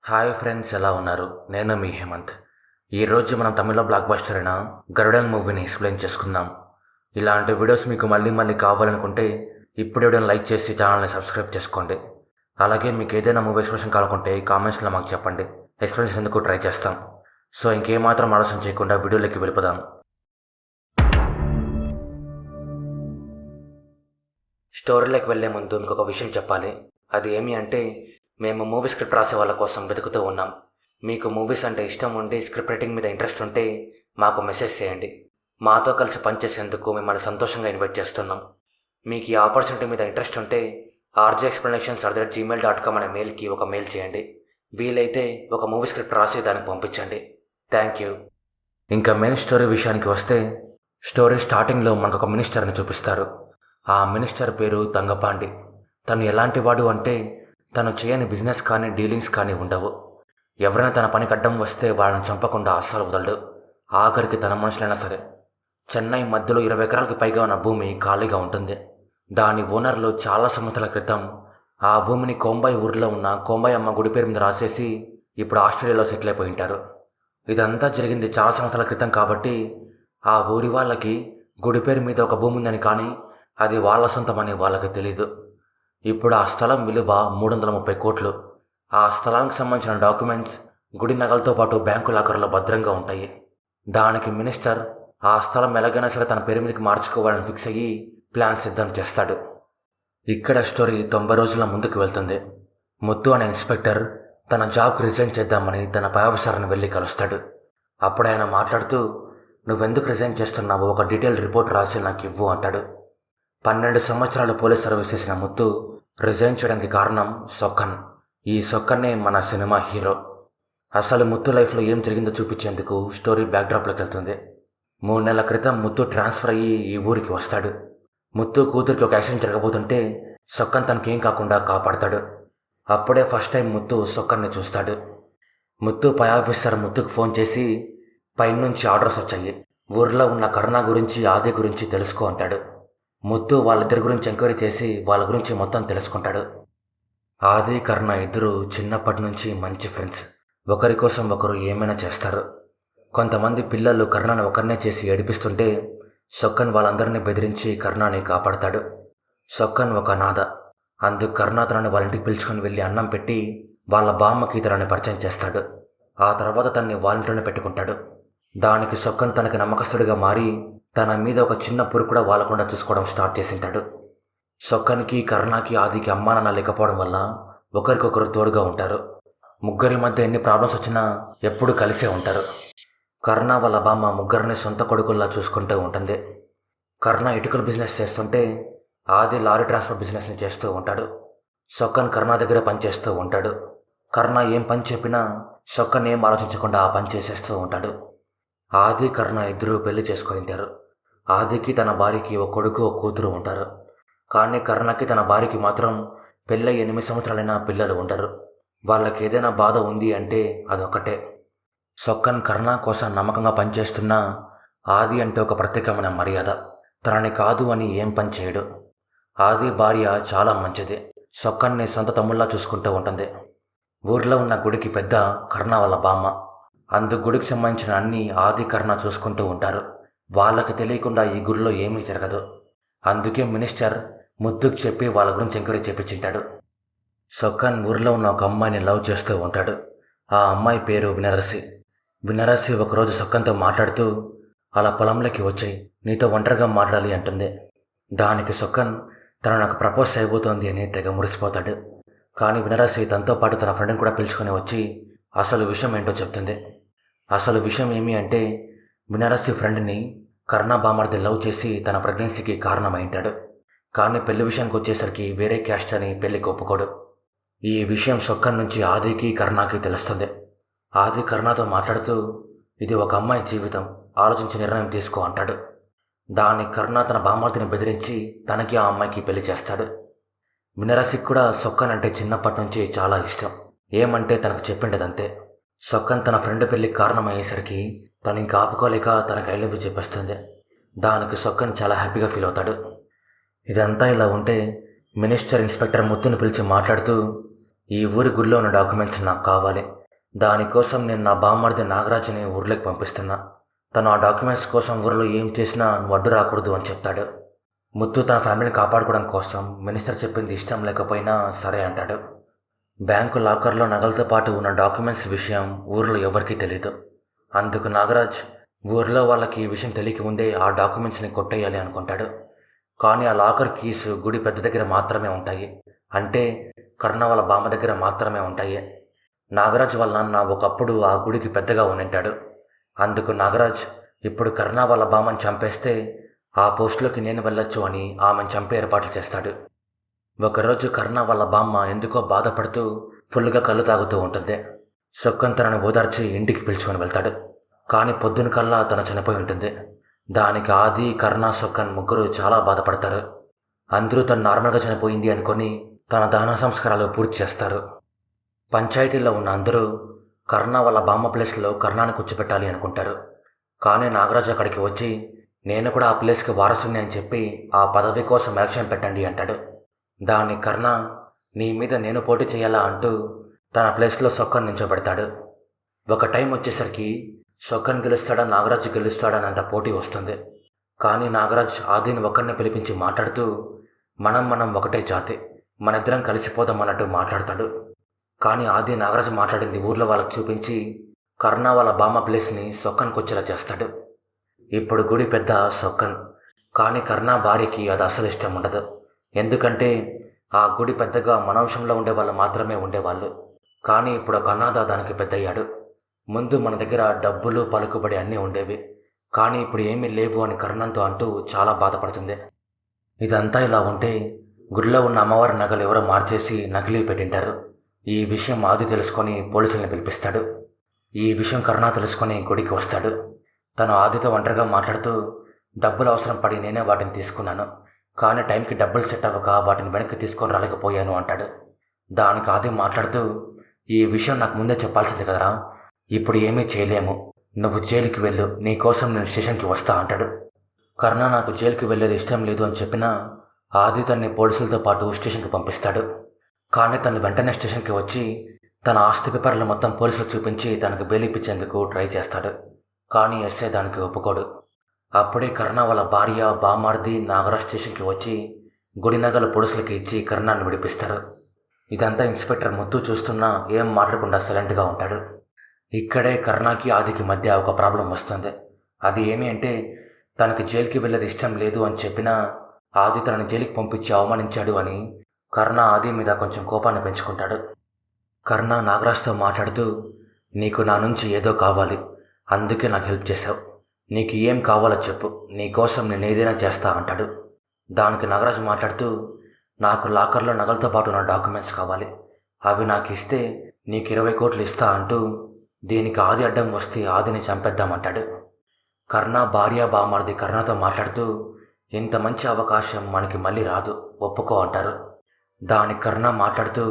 Hi friends, ఎలా ఉన్నారు? నేను మీ హేమంత్. ఈరోజు మనం తమిళ బ్లాక్ బస్టర్ అయిన గరుడన్ మూవీని ఎక్స్ప్లెయిన్ చేసుకుందాం. ఇలాంటి వీడియోస్ మీకు మళ్ళీ మళ్ళీ కావాలనుకుంటే ఇప్పుడు వీడియోని లైక్ చేసి ఛానల్ని సబ్స్క్రైబ్ చేసుకోండి. అలాగే మీకు ఏదైనా మూవీ ఎక్స్ప్లెనేషన్ కావాలనుకుంటే కామెంట్స్లో మాకు చెప్పండి. ఎక్స్ప్లెయిన్ చేసేందుకు ట్రై చేస్తాం. సో ఇంకేమాత్రం ఆలోచన చేయకుండా వీడియోలోకి వెళ్ళిపోదాం. స్టోరీలోకి వెళ్లే ముందు మీకు ఒక విషయం చెప్పాలి. అది ఏమి అంటే, మేము మూవీ స్క్రిప్ట్ రాసే వాళ్ళ కోసం వెతుకుతూ ఉన్నాం. మీకు మూవీస్ అంటే ఇష్టం ఉండి స్క్రిప్ట్ రైటింగ్ మీద ఇంట్రెస్ట్ ఉంటే మాకు మెసేజ్ చేయండి. మాతో కలిసి పనిచేసేందుకు మిమ్మల్ని సంతోషంగా ఇన్వైట్ చేస్తున్నాం. మీకు ఈ ఆపర్చునిటీ మీద ఇంట్రెస్ట్ ఉంటే rjexplanations@gmail.com అనే మెయిల్కి ఒక మెయిల్ చేయండి. వీలైతే ఒక మూవీ స్క్రిప్ట్ రాసి దానికి పంపించండి. Thank you. ఇంకా మెయిన్ స్టోరీ విషయానికి వస్తే, స్టోరీ స్టార్టింగ్లో మనకు ఒక మినిస్టర్ని చూపిస్తారు. ఆ మినిస్టర్ పేరు తంగపాండి. తను ఎలాంటి వాడు అంటే, తను చేయని బిజినెస్ కానీ డీలింగ్స్ కానీ ఉండవు. ఎవరైనా తన పనికి అడ్డం వస్తే వాళ్ళని చంపకుండా అస్సలు వదలడు. ఆఖరికి తన మనుషులైనా సరే. చెన్నై మధ్యలో 20 ఎకరాలకు పైగా ఉన్న భూమి ఖాళీగా ఉంటుంది. దాని ఓనర్లు చాలా సంవత్సరాల క్రితం ఆ భూమిని కొంబాయి ఊరిలో ఉన్న కొంబాయి అమ్మ గుడి పేరు మీద రాసేసి ఇప్పుడు ఆస్ట్రేలియాలో సెటిల్ అయిపోయి ఉంటారు. ఇదంతా జరిగింది చాలా సంవత్సరాల క్రితం కాబట్టి ఆ ఊరి వాళ్ళకి గుడి పేరు మీద ఒక భూమి ఉందని కానీ అది వాళ్ళ సొంతమని వాళ్ళకి తెలీదు. ఇప్పుడు ఆ స్థలం విలువ 330 కోట్లు. ఆ స్థలానికి సంబంధించిన డాక్యుమెంట్స్ గుడి నగలతో పాటు బ్యాంకు లాకర్లో భద్రంగా ఉంటాయి. దానికి మినిస్టర్ ఆ స్థలం ఎలాగైనా సరే తన పేరు మీదకి మార్చుకోవాలని ఫిక్స్ అయ్యి ప్లాన్ సిద్ధం చేస్తాడు. ఇక్కడ స్టోరీ 90 రోజుల ముందుకు వెళ్తుంది. ముత్తు అనే ఇన్స్పెక్టర్ తన జాబ్కి రిజైన్ చేద్దామని తన పై ఆఫీసర్ని వెళ్ళి కలుస్తాడు. అప్పుడు ఆయన మాట్లాడుతూ, నువ్వెందుకు రిజైన్ చేస్తున్నావో ఒక డీటెయిల్ రిపోర్ట్ రాసి నాకు ఇవ్వు అంటాడు. 12 సంవత్సరాలు పోలీస్ సర్వీస్ చేసిన ముత్తు రిజైన్ చేయడానికి కారణం సొక్కన్. ఈ సొక్కన్నే మన సినిమా హీరో. అసలు ముత్తు లైఫ్లో ఏం జరిగిందో చూపించేందుకు స్టోరీ బ్యాక్డ్రాప్లోకి వెళ్తుంది. 3 నెలల క్రితం ముత్తు ట్రాన్స్ఫర్ అయ్యి ఈ ఊరికి వస్తాడు. ముత్తు కూతురికి ఒక యాక్సిడెంట్ జరగబోతుంటే సొక్కన్ తనకేం కాకుండా కాపాడతాడు. అప్పుడే ఫస్ట్ టైం ముత్తు సొక్కన్ని చూస్తాడు. ముత్తు పై ఆఫీసర్ ముత్తుకు ఫోన్ చేసి, పైనుంచి ఆర్డర్స్ వచ్చాయి, ఊర్లో ఉన్న కరుణ గురించి ఆది గురించి తెలుసుకో అంటాడు. ముత్తు వాళ్ళిద్దరి గురించి ఎంక్వైరీ చేసి వాళ్ళ గురించి మొత్తం తెలుసుకుంటాడు. ఆది కరుణ ఇద్దరు చిన్నప్పటి నుంచి మంచి ఫ్రెండ్స్. ఒకరి కోసం ఒకరు ఏమైనా చేస్తారు. కొంతమంది పిల్లలు కరుణను ఒకరినే చేసి ఏడిపిస్తుంటే సొక్కన్ వాళ్ళందరినీ బెదిరించి కరుణని కాపాడతాడు. సొక్కన్ ఒక అనాథ. అందుకు కరుణ తనని వాళ్ళ ఇంటికి పిలుచుకొని వెళ్ళి అన్నం పెట్టి వాళ్ళ బామ్మకి తనని పరిచయం చేస్తాడు. ఆ తర్వాత తనని వాళ్ళ ఇంట్లోనే పెట్టుకుంటాడు. దానికి సొక్కన్ తనకి నమ్మకస్తుడిగా మారి తన మీద ఒక చిన్న పురుగు కూడా వాలకుండా చూసుకోవడం స్టార్ట్ చేసింటాడు. సొక్కనికి కరుణకి ఆదికి అమ్మా నాన్న లేకపోవడం వల్ల ఒకరికొకరు తోడుగా ఉంటారు. ముగ్గురి మధ్య ఎన్ని ప్రాబ్లమ్స్ వచ్చినా ఎప్పుడూ కలిసే ఉంటారు. కరుణ వాళ్ళ బామ్మ ముగ్గురిని సొంత కొడుకుల్లా చూసుకుంటూ ఉంటుంది. కరుణ ఇటుకల బిజినెస్ చేస్తుంటే ఆది లారీ ట్రాన్స్పోర్ట్ బిజినెస్ని చేస్తూ ఉంటాడు. సొక్కన్ కరుణ దగ్గర పనిచేస్తూ ఉంటాడు. కరుణ ఏం పని చెప్పినా సొక్కన్ ఏం ఆలోచించకుండా ఆ పని చేసేస్తూ ఉంటాడు. ఆది కరుణ ఇద్దరూ పెళ్లి చేసుకుంటారు. ఆదికి తన భార్యకి ఒక కొడుకు ఒక కూతురు ఉంటారు. కానీ కరుణకి తన భార్యకి మాత్రం పెళ్ళై 8 సంవత్సరాలైనా పిల్లలు ఉండరు. వాళ్ళకి ఏదైనా బాధ ఉంది అంటే అదొక్కటే. సొక్కన్ కరుణ కోసం నమ్మకంగా పనిచేస్తున్నా ఆది అంటే ఒక ప్రత్యేకమైన మర్యాద. తనని కాదు అని ఏం పని చేయడు. ఆది భార్య చాలా మంచిది. సొక్కన్ని సొంత తమ్ముళ్ళా చూసుకుంటూ ఉంటుంది. ఊర్లో ఉన్న గుడికి పెద్ద కరుణ వాళ్ళ బామ్మ. అందుకు గుడికి సంబంధించిన అన్ని ఆది కరుణ చూసుకుంటూ ఉంటారు. వాళ్ళకి తెలియకుండా ఈ గుడిలో ఏమీ జరగదు. అందుకే మినిస్టర్ ముద్దుకు చెప్పి వాళ్ళ గురించి ఎంక్వైరీ చేపించింటాడు. సొక్కన్ ఊర్లో ఉన్న ఒక అమ్మాయిని లవ్ చేస్తూ ఉంటాడు. ఆ అమ్మాయి పేరు వినరసి. వినరసి ఒకరోజు సొక్కన్తో మాట్లాడుతూ, అలా పొలంలోకి వచ్చాయి, నీతో ఒంటరిగా మాట్లాడాలి అంటుంది. దానికి సొక్కన్ తను నాకు ప్రపోజ్ చేయబోతోంది అని తెగ మురిసిపోతాడు. కానీ వినరసి తనతో పాటు తన ఫ్రెండ్ని కూడా పిలుచుకొని వచ్చి అసలు విషయం ఏంటో చెప్తుంది. అసలు విషయం ఏమి అంటే, వినరసి ఫ్రెండ్ని కరుణ బామర్ది లవ్ చేసి తన ప్రెగ్నెన్సీకి కారణమైంటాడు. కానీ పెళ్లి విషయానికి వచ్చేసరికి వేరే క్యాస్ట్ అని పెళ్లికి ఒప్పుకోడు. ఈ విషయం సొక్కన్ నుంచి ఆదికి కరుణకి తెలుస్తుంది. ఆది కరుణతో మాట్లాడుతూ, ఇది ఒక అమ్మాయి జీవితం, ఆలోచించి నిర్ణయం తీసుకో అంటాడు. దాన్ని కరుణ తన బామర్దిని బెదిరించి తనకి ఆ అమ్మాయికి పెళ్లి చేస్తాడు. వినరసికి కూడా సొక్కన్ అంటే చిన్నప్పటి నుంచి చాలా ఇష్టం. ఏమంటే తనకు చెప్పిండదంతే. సొక్కన్ తన ఫ్రెండ్ పెళ్లికి కారణమయ్యేసరికి తను ఇంకా ఆపుకోలేక తనకు ఐ లవ్ యూ చెప్పేస్తుంది. దానికి సొక్కన్ చాలా హ్యాపీగా ఫీల్ అవుతాడు. ఇదంతా ఇలా ఉంటే మినిస్టర్ ఇన్స్పెక్టర్ ముత్తుని పిలిచి మాట్లాడుతూ, ఈ ఊరి గుడిలో ఉన్న డాక్యుమెంట్స్ నాకు కావాలి. దానికోసం నేను నా బామ్మర్ది నాగరాజుని ఊర్లోకి పంపిస్తున్నా. తను ఆ డాక్యుమెంట్స్ కోసం ఊరిలో ఏం చేసినా నువ్వు అడ్డు రాకూడదు అని చెప్తాడు. ముత్తు తన ఫ్యామిలీని కాపాడుకోవడం కోసం మినిస్టర్ చెప్పింది ఇష్టం లేకపోయినా సరే అంటాడు. బ్యాంకు లాకర్లో నగలతో పాటు ఉన్న డాక్యుమెంట్స్ విషయం ఊరిలో ఎవరికీ తెలియదు. అందుకు నాగరాజ్ ఊరిలో వాళ్ళకి ఈ విషయం తెలియక ముందే ఆ డాక్యుమెంట్స్ని కొట్టేయాలి అనుకుంటాడు. కానీ ఆ లాకర్ కీస్ గుడి పెద్ద దగ్గర మాత్రమే ఉంటాయి. అంటే కర్ణ వాళ్ళ బామ్మ దగ్గర మాత్రమే ఉంటాయి. నాగరాజ్ వాళ్ళ నాన్న ఒకప్పుడు ఆ గుడికి పెద్దగా ఉండింటాడు. అందుకు నాగరాజ్ ఇప్పుడు కర్ణ వాళ్ళ బామ్మని చంపేస్తే ఆ పోస్టులోకి నేను వెళ్ళొచ్చు అని ఆమెను చంపే ఏర్పాట్లు చేస్తాడు. ఒకరోజు కర్ణ వాళ్ళ బామ్మ ఎందుకో బాధపడుతూ ఫుల్గా కళ్ళు తాగుతూ ఉంటుంది. సొక్కన్ తనని ఓదార్చి ఇంటికి పిలుచుకొని వెళ్తాడు. కానీ పొద్దున కల్లా తను చనిపోయి ఉంటుంది. దానికి ఆది, కర్ణ, సొక్కన్ ముగ్గురు చాలా బాధపడతారు. అందరూ తను నార్మల్గా చనిపోయింది అనుకొని తన దహన సంస్కారాలు పూర్తి చేస్తారు. పంచాయతీలో ఉన్న అందరూ కర్ణ వాళ్ళ బామ్మ ప్లేస్లో కర్ణాన్ని కూర్చోబెట్టాలి అనుకుంటారు. కానీ నాగరాజు అక్కడికి వచ్చి నేను కూడా ఆ ప్లేస్కి వారసుని అని చెప్పి ఆ పదవి కోసం ఎలక్షన్ పెట్టండి అంటాడు. దాన్ని కర్ణ నీ మీద నేను పోటీ చేయాలా అంటూ తన ప్లేస్లో సొక్కన్ నించోబెడతాడు. ఒక టైం వచ్చేసరికి సొక్కన్ గెలుస్తాడా నాగరాజు గెలుస్తాడా అన్నంత పోటీ వస్తుంది. కానీ నాగరాజ్ ఆదిని ఒక్కరిని పిలిపించి మాట్లాడుతూ మనం ఒకటే జాతి, మనిద్దరం కలిసిపోదాం అన్నట్టు మాట్లాడతాడు. కానీ ఆది నాగరాజు మాట్లాడింది ఊర్లో వాళ్ళకి చూపించి కర్ణ వాళ్ళ బామ్మ ప్లేస్ని సొక్కన్కి వచ్చేలా చేస్తాడు. ఇప్పుడు గుడి పెద్ద సొక్కన్, కానీ కర్ణ భార్యకి అది అసలు ఇష్టం ఉండదు. ఎందుకంటే ఆ గుడి పెద్దగా మన వంశంలో ఉండేవాళ్ళు మాత్రమే ఉండేవాళ్ళు. కానీ ఇప్పుడు ఒక అనాథ దానికి పెద్దయ్యాడు. ముందు మన దగ్గర డబ్బులు పలుకుబడి అన్నీ ఉండేవి, కానీ ఇప్పుడు ఏమీ లేవు అని కర్ణంతో అంటూ చాలా బాధపడుతుంది. ఇదంతా ఇలా ఉంటే గుడిలో ఉన్న అమ్మవారి నగలు ఎవరో మార్చేసి నకిలీ పెట్టింటారు. ఈ విషయం ఆది తెలుసుకొని పోలీసుల్ని పిలిపిస్తాడు. ఈ విషయం కర్ణ తెలుసుకొని గుడికి వస్తాడు. తను ఆదితో ఒంటరిగా మాట్లాడుతూ డబ్బులు అవసరం పడి నేనే వాటిని తీసుకున్నాను, కానీ టైంకి డబ్బులు సెట్ అవ్వక వాటిని వెనక్కి తీసుకొని రాలేకపోయాను అంటాడు. దానికి ఆది మాట్లాడుతూ ఈ విషయం నాకు ముందే చెప్పాల్సింది కదరా, ఇప్పుడు ఏమీ చేయలేము, నువ్వు జైలుకి వెళ్ళు, నీకోసం నేను స్టేషన్కి వస్తా అంటాడు. కర్ణ నాకు జైలుకి వెళ్ళేది ఇష్టం లేదు అని చెప్పినా ఆది తన్ని పోలీసులతో పాటు స్టేషన్కి పంపిస్తాడు. కానీ తను వెంటనే స్టేషన్కి వచ్చి తన ఆస్తి పేపర్లు మొత్తం పోలీసులకు చూపించి తనకు బెయిల్ ఇప్పించేందుకు ట్రై చేస్తాడు. కానీ ఎస్ఐ దానికి ఒప్పుకోడు. అప్పుడే కర్ణ వాళ్ళ భార్య, బామార్ది, నాగరాజ్ స్టేషన్కి వచ్చి గుడి నగలు పోలీసులకి ఇచ్చి కర్ణాన్ని విడిపిస్తారు. ఇదంతా ఇన్స్పెక్టర్ ముత్తు చూస్తున్నా ఏం మాట్లాడకుండా సైలెంట్గా ఉంటాడు. ఇక్కడే కర్ణకి ఆదికి మధ్య ఒక ప్రాబ్లం వస్తుంది. అది ఏమి అంటే తనకి జైలుకి వెళ్ళేది ఇష్టం లేదు అని చెప్పినా ఆది తనని జైలుకి పంపించి అవమానించాడు అని కర్ణ ఆది మీద కొంచెం కోపాన్ని పెంచుకుంటాడు. కర్ణ నాగరాజ్తో మాట్లాడుతూ నీకు నా నుంచి ఏదో కావాలి, అందుకే నాకు హెల్ప్ చేశావు, నీకు ఏం కావాలో చెప్పు, నీకోసం నేను ఏదైనా చేస్తా అంటాడు. దానికి నాగరాజు మాట్లాడుతూ నాకు లాకర్లో నగలతో పాటు నా డాక్యుమెంట్స్ కావాలి, అవి నాకు ఇస్తే నీకు 20 కోట్లు ఇస్తా అంటూ దీనికి ఆది అడ్డం వస్తే ఆదిని చంపేద్దామంటాడు. కర్ణ భార్య బామార్ది కర్ణతో మాట్లాడుతూ ఇంత మంచి అవకాశం మనకి మళ్ళీ రాదు, ఒప్పుకో అంటారు. దానికి కర్ణ మాట్లాడుతూ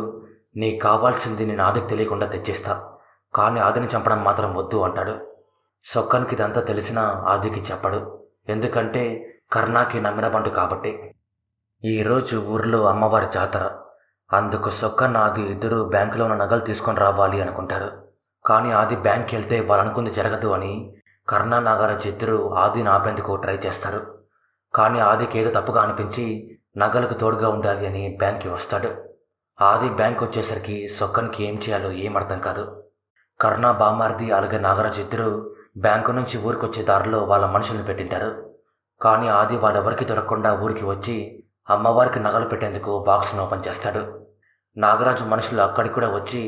నీకు కావాల్సింది నేను ఆదికి తెలియకుండా తెచ్చిస్తా, కానీ ఆదిని చంపడం మాత్రం వద్దు అంటాడు. సొక్కన్కి ఇదంతా తెలిసినా ఆదికి చెప్పడు, ఎందుకంటే కర్ణకి నమ్మిన బంటు కాబట్టి. ఈరోజు ఊర్లో అమ్మవారి జాతర, అందుకు సొక్కన్ ఆది ఇద్దరు బ్యాంకులో ఉన్న నగలు తీసుకొని రావాలి అనుకుంటారు. కానీ ఆది బ్యాంక్కి వెళ్తే వాళ్ళు అనుకుంది జరగదు అని కర్ణ, నాగరాజ్ ఇద్దరు ఆదిని ఆపేందుకు ట్రై చేస్తారు. కానీ ఆదికి ఏదో తప్పుగా అనిపించి నగలకు తోడుగా ఉండాలి అని బ్యాంక్కి వస్తాడు. ఆది బ్యాంక్ వచ్చేసరికి సొక్కన్కి ఏం చేయాలో ఏం అర్థం కాదు. కర్ణ, బామార్ది అలాగే నాగరాజ్ ఇద్దరు బ్యాంకు నుంచి ఊరికి వచ్చే దారిలో వాళ్ళ మనుషుల్ని పెట్టింటారు. కానీ ఆది వాళ్ళెవరికి దొరకకుండా ఊరికి వచ్చి అమ్మవారికి నగలు పెట్టేందుకు బాక్స్ను ఓపెన్ చేస్తాడు. నాగరాజు మనుషులు అక్కడికి కూడా వచ్చి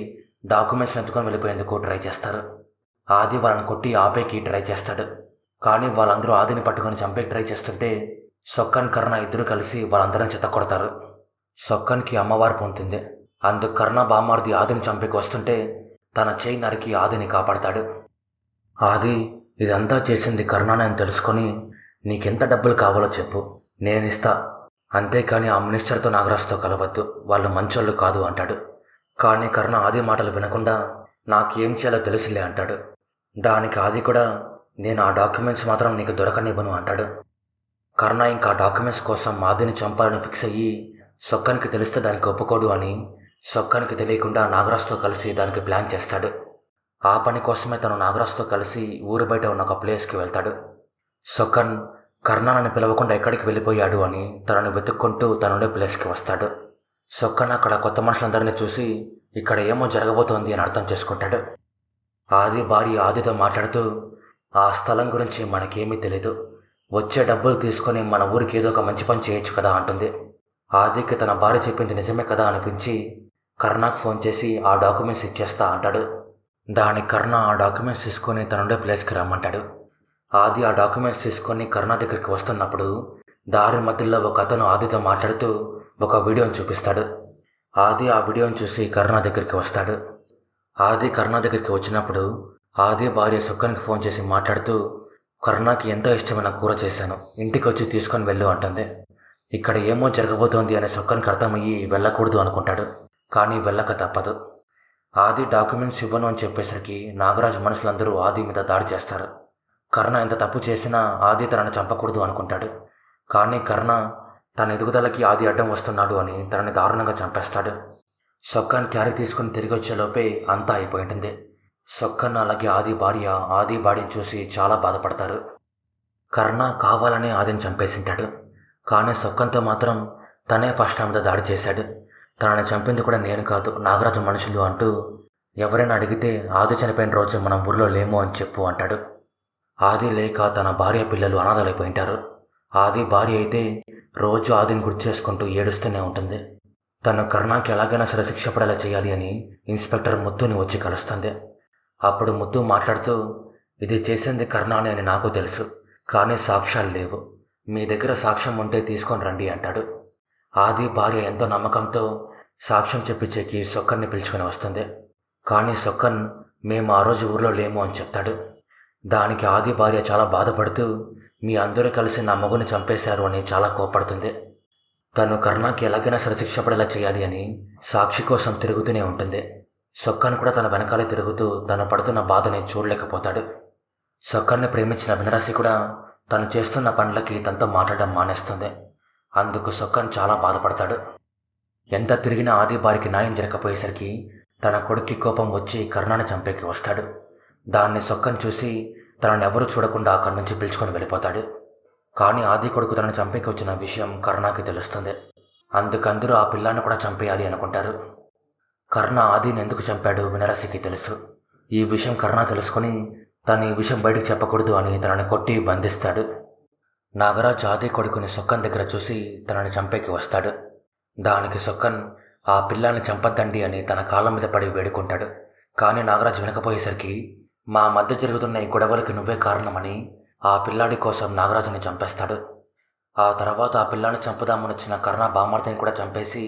డాక్యుమెంట్స్ ఎత్తుకొని వెళ్ళిపోయేందుకు ట్రై చేస్తారు. ఆది వాళ్ళని కొట్టి ఆపేకి ట్రై చేస్తాడు. కానీ వాళ్ళందరూ ఆదిని పట్టుకొని చంపేకి ట్రై చేస్తుంటే సొక్కన్, కర్ణ ఇద్దరు కలిసి వాళ్ళందరిని చెత్త కొడతారు. సొక్కన్కి అమ్మవారు పొందుతుంది. అందుకు కర్ణ, బామార్ది ఆదిని చంపేకి వస్తుంటే తన చేయి నరికి ఆదిని కాపాడతాడు. ఆది ఇదంతా చేసింది కర్ణని తెలుసుకొని నీకెంత డబ్బులు కావాలో చెప్పు, నేనిస్తా, అంతేకాని ఆ మినిస్టర్తో నాగరాజ్తో కలవద్దు, వాళ్ళు మంచోళ్ళు కాదు అంటాడు. కానీ కర్ణ ఆది మాటలు వినకుండా నాకేం చేయాలో తెలుసులే అంటాడు. దానికి ఆది కూడా నేను ఆ డాక్యుమెంట్స్ మాత్రం నీకు దొరకనివ్వను అంటాడు. కర్ణ ఇంకా డాక్యుమెంట్స్ కోసం ఆదిని చంపాలని ఫిక్స్ అయ్యి సొక్కన్కి తెలిస్తే దానికి ఒప్పుకోడు అని సొక్కన్కి తెలియకుండా నాగరాజ్తో కలిసి దానికి ప్లాన్ చేస్తాడు. ఆ పని కోసమే తను నాగరాజ్తో కలిసి ఊరు బయట ఉన్న ఒక ప్లేస్కి వెళ్తాడు. సొక్కన్ కర్ణాని పిలవకుండా ఎక్కడికి వెళ్ళిపోయాడు అని తనని వెతుక్కుంటూ తనుండే ప్లేస్కి వస్తాడు. సొక్కన్ అక్కడ కొత్త మనుషులందరినీ చూసి ఇక్కడ ఏమో జరగబోతోంది అని అర్థం చేసుకుంటాడు. ఆది భార్య ఆదితో మాట్లాడుతూ ఆ స్థలం గురించి మనకేమీ తెలీదు, వచ్చే డబ్బులు తీసుకొని మన ఊరికి ఏదో ఒక మంచి పని చేయొచ్చు కదా అంటుంది. ఆదికి తన భార్య చెప్పింది నిజమే కదా అనిపించి కర్ణాకు ఫోన్ చేసి ఆ డాక్యుమెంట్స్ ఇచ్చేస్తా అంటాడు. దానికి కర్ణ ఆ డాక్యుమెంట్స్ తీసుకొని తనుండే ప్లేస్కి రమ్మంటాడు. ఆది ఆ డాక్యుమెంట్స్ తీసుకొని కర్ణ దగ్గరికి వస్తున్నప్పుడు దారి మధ్యలో ఒక అతను ఆదితో మాట్లాడుతూ ఒక వీడియోని చూపిస్తాడు. ఆది ఆ వీడియోని చూసి కర్ణ దగ్గరికి వస్తాడు. ఆది కర్ణ దగ్గరికి వచ్చినప్పుడు ఆది భార్య సొక్కన్కి ఫోన్ చేసి మాట్లాడుతూ కర్ణకి ఎంతో ఇష్టమైన కూర చేశాను, ఇంటికి వచ్చి తీసుకొని వెళ్ళు అంటుంది. ఇక్కడ ఏమో జరగబోతోంది అనే సొక్కన్కి అర్థమయ్యి వెళ్ళకూడదు అనుకుంటాడు. కానీ వెళ్ళక తప్పదు. ఆది డాక్యుమెంట్స్ ఇవ్వను అని చెప్పేసరికి నాగరాజు మనుషులందరూ ఆది మీద దాడి చేస్తారు. కర్ణ ఎంత తప్పు చేసినా ఆది తనని చంపకూడదు అనుకుంటాడు. కానీ కర్ణ తన ఎదుగుదలకి ఆది అడ్డం వస్తున్నాడు అని తనని దారుణంగా చంపేస్తాడు. సొక్కన్ క్యారీ తీసుకుని తిరిగి వచ్చేలోపే అంతా అయిపోయింటుంది. సొక్కన్ అలాగే ఆది భార్య ఆది బాడీని చూసి చాలా బాధపడతారు. కర్ణ కావాలనే ఆదిని చంపేసింటాడు. కానీ సొక్కన్తో మాత్రం తనే ఫస్ట్ మీద దాడి చేశాడు. తనని చంపింది కూడా నేను కాదు, నాగరాజు మనుషులు అంటూ ఎవరైనా అడిగితే ఆది చనిపోయిన రోజు మనం ఊర్లో లేమో అని చెప్పు అంటాడు. ఆది లేక తన భార్య పిల్లలు అనాథలైపోయింటారు. ఆది భార్య అయితే రోజు ఆదిని గుర్తు చేసుకుంటూ ఏడుస్తూనే ఉంటుంది. తను కర్ణకి ఎలాగైనా సరే శిక్ష పడేలా చేయాలి అని ఇన్స్పెక్టర్ ముత్తుని వచ్చి కలుస్తుంది. అప్పుడు ముత్తు మాట్లాడుతూ ఇది చేసింది కర్ణానే అని నాకు తెలుసు, కానీ సాక్ష్యాలు లేవు, మీ దగ్గర సాక్ష్యం ఉంటే తీసుకొని రండి అంటాడు. ఆది భార్య ఎంతో నమ్మకంతో సాక్ష్యం చెప్పించేకి సొక్కన్ని పిలుచుకొని వస్తుంది. కానీ సొక్కన్ మేము ఆ రోజు ఊర్లో లేము అని చెప్తాడు. దానికి ఆది భార్య చాలా బాధపడుతూ మీ అందరూ కలిసి నా మగుని చంపేశారు అని చాలా కోపడుతుంది. తను కర్ణకి ఎలాగైనా సరే శిక్ష పడేలా చేయాలి అని సాక్షి కోసం తిరుగుతూనే ఉంటుంది. సొక్కన్ కూడా తన వెనకాలే తిరుగుతూ తను పడుతున్న బాధని చూడలేకపోతాడు. సొక్కన్ని ప్రేమించిన వినరాశి కూడా తను చేస్తున్న పనులకి తనతో మాట్లాడడం మానేస్తుంది. అందుకు సొక్కన్ చాలా బాధపడతాడు. ఎంత తిరిగినా ఆది భార్యకి న్యాయం జరగకపోయేసరికి తన కొడుక్కి కోపం వచ్చి కర్ణాన్ని చంపేకి వస్తాడు. దాన్ని సొక్కన్ చూసి తనని ఎవరూ చూడకుండా అక్కడి నుంచి పిలుచుకొని వెళ్ళిపోతాడు. కానీ ఆది కొడుకు తనని చంపేకి వచ్చిన విషయం కర్ణకి తెలుస్తుంది. అందుకందరూ ఆ పిల్లాన్ని కూడా చంపేయాలి అనుకుంటారు. కర్ణ ఆదిని ఎందుకు చంపాడు వినరాశికి తెలుసు. ఈ విషయం కర్ణ తెలుసుకొని తను ఈ విషయం బయటికి చెప్పకూడదు అని తనని కొట్టి బంధిస్తాడు. నాగరాజ్ ఆది కొడుకుని సొక్కన్ దగ్గర చూసి తనని చంపేకి వస్తాడు. దానికి సొక్కన్ ఆ పిల్లాన్ని చంపద్దండి అని తన కాళ్ళ మీద పడి వేడుకుంటాడు. కానీ నాగరాజ్ వినకపోయేసరికి మా మధ్య జరుగుతున్న ఈ గొడవలకి నువ్వే కారణమని ఆ పిల్లాడి కోసం నాగరాజుని చంపేస్తాడు. ఆ తర్వాత ఆ పిల్లాన్ని చంపుదామని వచ్చిన కర్ణ బామర్తిని కూడా చంపేసి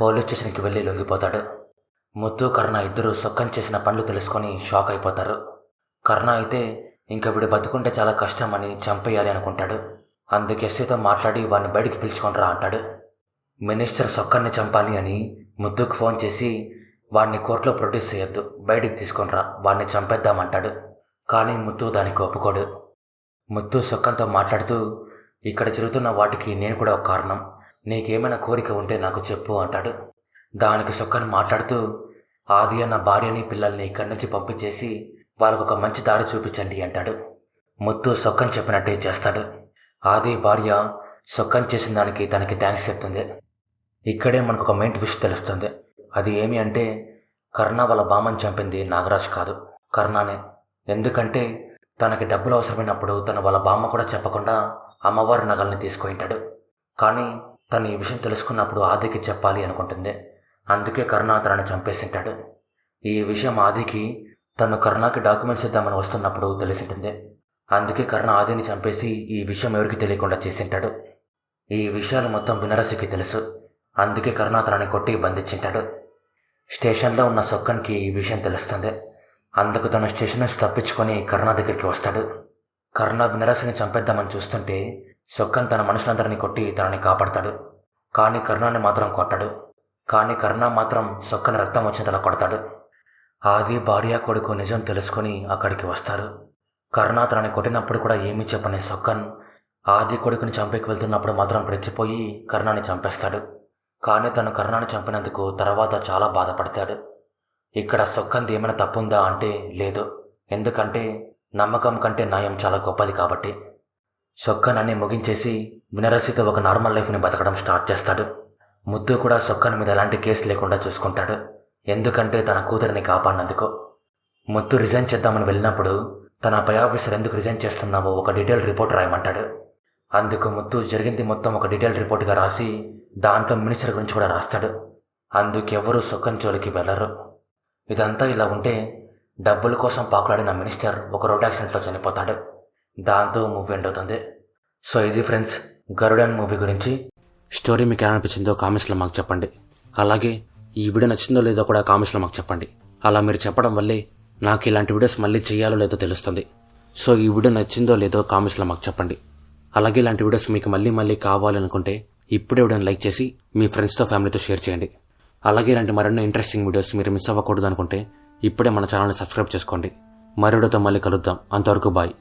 పోలీస్ స్టేషన్కి వెళ్ళి లొంగిపోతాడు. ముత్తు కర్ణ ఇద్దరు సొక్కన్ చేసిన పనులు తెలుసుకొని షాక్ అయిపోతారు. కర్ణ అయితే ఇంకా వీడు బతుకుంటే చాలా కష్టం అని చంపేయాలి అనుకుంటాడు. అందుకే ఎస్సీతో మాట్లాడి వాడిని బయటికి పిలుచుకొనిరా అంటాడు. మినిస్టర్ సొక్కన్ని చంపాలి అని ముత్తుకు ఫోన్ చేసి వాడిని కోర్టులో ప్రొడ్యూస్ చేయొద్దు, బయటికి తీసుకొనిరా, వాడిని చంపేద్దామంటాడు. కానీ ముత్తు దానికి ఒప్పుకోడు. ముత్తు సొక్కన్తో మాట్లాడుతూ ఇక్కడ జరుగుతున్న వాటికి నేను కూడా ఒక కారణం, నీకేమైనా కోరిక ఉంటే నాకు చెప్పు అంటాడు. దానికి సొక్కన్ మాట్లాడుతూ ఆది అన్న భార్యని పిల్లల్ని ఇక్కడి నుంచి పంపించేసి వాళ్ళకు ఒక మంచి దారి చూపించండి అంటాడు. ముత్తు సొక్కన్ చెప్పినట్టే చేస్తాడు. ఆది భార్య సొక్కన్ చేసిన దానికి తనకి థ్యాంక్స్ చెప్తుంది. ఇక్కడే మనకు ఒక మెయిన్ ట్విస్ట్ తెలుస్తుంది. అది ఏమి అంటే కర్ణ వాళ్ళ బామ్మని చంపింది నాగరాజ్ కాదు, కర్ణనే. ఎందుకంటే తనకి డబ్బులు అవసరమైనప్పుడు తను వాళ్ళ బామ్మ కూడా చెప్పకుండా అమ్మవారి నగల్ని తీసుకుంటాడు. కానీ తను ఈ విషయం తెలుసుకున్నప్పుడు ఆదికి చెప్పాలి అనుకుంటుంది. అందుకే కర్ణ తనని చంపేసింటాడు. ఈ విషయం ఆదికి తను కర్ణకి డాక్యుమెంట్స్ ఇద్దామని వస్తున్నప్పుడు తెలిసింటుంది. అందుకే కర్ణ ఆదిని చంపేసి ఈ విషయం ఎవరికి తెలియకుండా చేసింటాడు. ఈ విషయాలు మొత్తం వినరసికి తెలుసు. అందుకే కర్ణ తనని కొట్టి బంధించింటాడు. స్టేషన్లో ఉన్న సొక్కన్కి ఈ విషయం తెలుస్తుంది. అందుకు తన స్టేషన్ నుంచి తప్పించుకొని కర్ణ దగ్గరికి వస్తాడు. కర్ణ వినరసిని చంపేద్దామని చూస్తుంటే సొక్కన్ తన మనుషులందరినీ కొట్టి తనని కాపాడతాడు. కానీ కర్ణని మాత్రం కొట్టాడు. కానీ కర్ణ మాత్రం సొక్కని రక్తం వచ్చేంతలా కొడతాడు. ఆది భార్య కొడుకు నిజం తెలుసుకొని అక్కడికి వస్తారు. కర్ణ తనని కొట్టినప్పుడు కూడా ఏమీ చెప్పని సొక్కన్ ఆది కొడుకుని చంపేకి వెళ్తున్నప్పుడు మాత్రం రెచ్చిపోయి కర్ణని చంపేస్తాడు. కానీ తను కరుణను చంపినందుకు తర్వాత చాలా బాధపడతాడు. ఇక్కడ సొక్కంది ఏమైనా తప్పుందా అంటే లేదు, ఎందుకంటే నమ్మకం కంటే న్యాయం చాలా గొప్పది కాబట్టి. సొక్కన్ అన్నీ ముగించేసి మినరల్స్తో ఒక నార్మల్ లైఫ్ని బతకడం స్టార్ట్ చేస్తాడు. ముద్దు కూడా సొక్కన్ మీద ఎలాంటి కేసు లేకుండా చూసుకుంటాడు, ఎందుకంటే తన కూతురిని కాపాడినందుకు. ముద్దు రిజైన్ చేద్దామని వెళ్ళినప్పుడు తన పై ఆఫీసర్ ఎందుకు రిజైన్ చేస్తున్నావో ఒక డీటెయిల్ రిపోర్ట్ రాయమంటాడు. అందుకు ముద్దు జరిగింది మొత్తం ఒక డీటెయిల్ రిపోర్ట్గా రాసి దాంట్లో మినిస్టర్ గురించి కూడా రాస్తాడు. అందుకెవరూ సొక్కన్ జోలికి వెళ్ళరు. ఇదంతా ఇలా ఉంటే డబ్బుల కోసం పాకులాడిన మినిస్టర్ ఒక రోడ్ యాక్సిడెంట్లో చనిపోతాడు. దాంతో మూవీ ఎండ్ అవుతుంది. సో ఇది ఫ్రెండ్స్ గరుడన్ మూవీ గురించి. స్టోరీ మీకు ఎలా అనిపించిందో కామెంట్స్లో మాకు చెప్పండి. అలాగే ఈ వీడియో నచ్చిందో లేదో కూడా కామెంట్స్లో మాకు చెప్పండి. అలా మీరు చెప్పడం వల్లే నాకు ఇలాంటి వీడియోస్ మళ్ళీ చేయాలో లేదో తెలుస్తుంది. సో ఈ వీడియో నచ్చిందో లేదో కామెంట్స్లో మాకు చెప్పండి. అలాగే ఇలాంటి వీడియోస్ మీకు మళ్ళీ మళ్ళీ కావాలనుకుంటే ఇప్పుడే వీడియోని లైక్ చేసి మీ ఫ్రెండ్స్తో ఫ్యామిలీతో షేర్ చేయండి. అలాగే ఇలాంటి మరెన్నో ఇంట్రెస్టింగ్ వీడియోస్ మీరు మిస్ అవ్వకూడదు అనుకుంటే ఇప్పుడే మన ఛానల్ని సబ్స్క్రైబ్ చేసుకోండి. మరో వీడియోతో మళ్ళీ కలుద్దాం. అంతవరకు బాయ్.